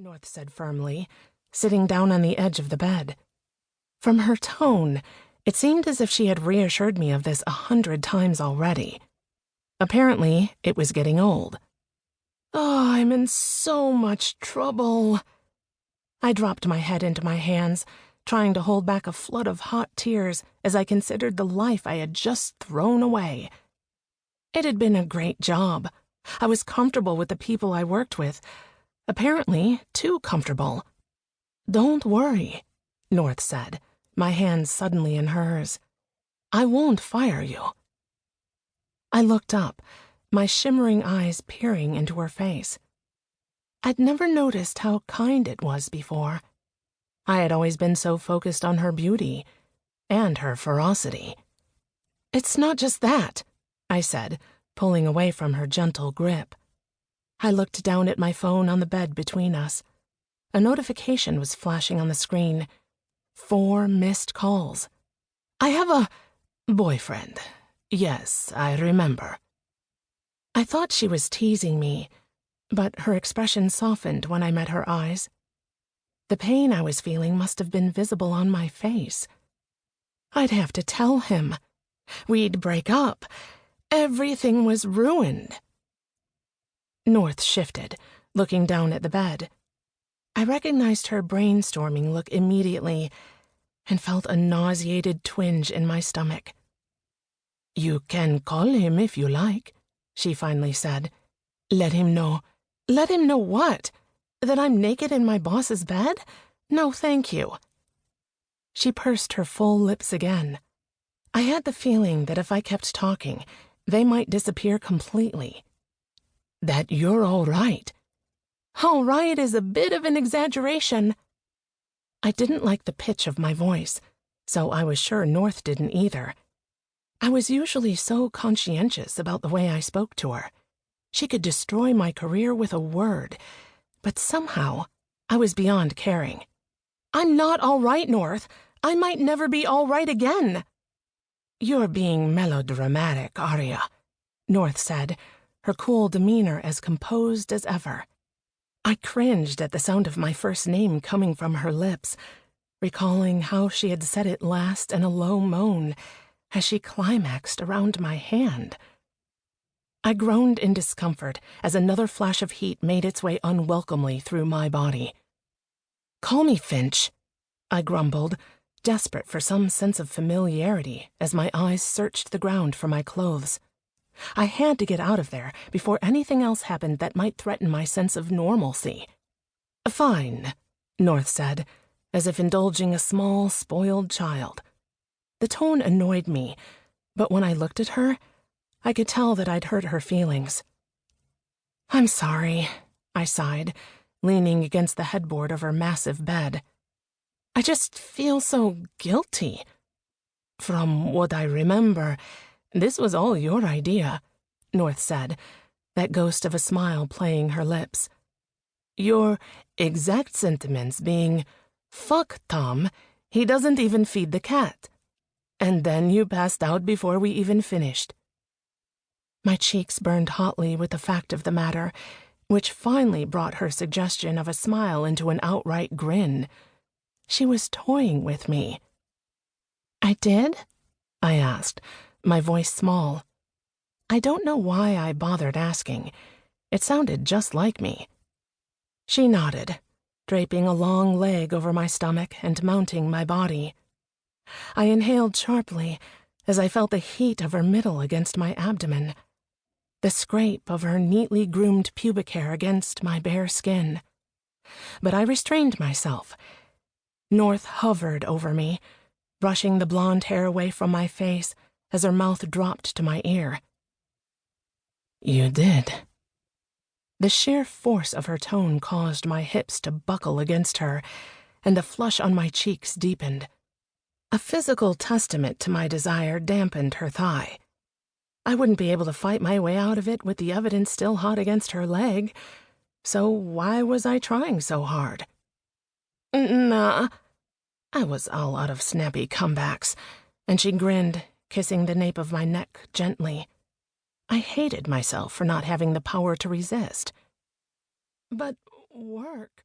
North said firmly, sitting down on the edge of the bed. From her tone, it seemed as if she had reassured me of this 100 times already. Apparently, it was getting old. Oh, I'm in so much trouble. I dropped my head into my hands, trying to hold back a flood of hot tears as I considered the life I had just thrown away. It had been a great job. I was comfortable with the people I worked with. Apparently, too comfortable. Don't worry, North said, my hands suddenly in hers. I won't fire you. I looked up, my shimmering eyes peering into her face. I'd never noticed how kind it was before. I had always been so focused on her beauty and her ferocity. It's not just that, I said, pulling away from her gentle grip. I looked down at my phone on the bed between us. A notification was flashing on the screen. 4 missed calls. I have a boyfriend. Yes, I remember. I thought she was teasing me, but her expression softened when I met her eyes. The pain I was feeling must have been visible on my face. I'd have to tell him. We'd break up. Everything was ruined. North shifted, looking down at the bed. I recognized her brainstorming look immediately and felt a nauseated twinge in my stomach. You can call him if you like, she finally said. Let him know. Let him know what? That I'm naked in my boss's bed? No, thank you. She pursed her full lips again. I had the feeling that if I kept talking, they might disappear completely. That you're all right. All right is a bit of an exaggeration. I didn't like the pitch of my voice, so I was sure North didn't either. I was usually so conscientious about the way I spoke to her. She could destroy my career with a word, but somehow I was beyond caring. I'm not all right, North. I might never be all right again. You're being melodramatic, Aria, North said, her cool demeanor as composed as ever. I cringed at the sound of my first name coming from her lips, recalling how she had said it last in a low moan as she climaxed around my hand. I groaned in discomfort as another flash of heat made its way unwelcomely through my body. Call me Finch, I grumbled, desperate for some sense of familiarity as my eyes searched the ground for my clothes. I had to get out of there before anything else happened that might threaten my sense of normalcy. Fine, North said, as if indulging a small, spoiled child. The tone annoyed me, but when I looked at her, I could tell that I'd hurt her feelings. I'm sorry, I sighed, leaning against the headboard of her massive bed. I just feel so guilty. From what I remember, this was all your idea, North said, that ghost of a smile playing her lips. Your exact sentiments being, fuck Tom, he doesn't even feed the cat. And then you passed out before we even finished. My cheeks burned hotly with the fact of the matter, which finally brought her suggestion of a smile into an outright grin. She was toying with me. I did? I asked, my voice small. I don't know why I bothered asking. It sounded just like me. She nodded, draping a long leg over my stomach and mounting my body. I inhaled sharply as I felt the heat of her middle against my abdomen, the scrape of her neatly groomed pubic hair against my bare skin. But I restrained myself. North hovered over me, brushing the blonde hair away from my face as her mouth dropped to my ear. You did. The sheer force of her tone caused my hips to buckle against her, and the flush on my cheeks deepened. A physical testament to my desire dampened her thigh. I wouldn't be able to fight my way out of it with the evidence still hot against her leg, so why was I trying so hard? Nah. I was all out of snappy comebacks, and she grinned, kissing the nape of my neck gently. I hated myself for not having the power to resist. But work?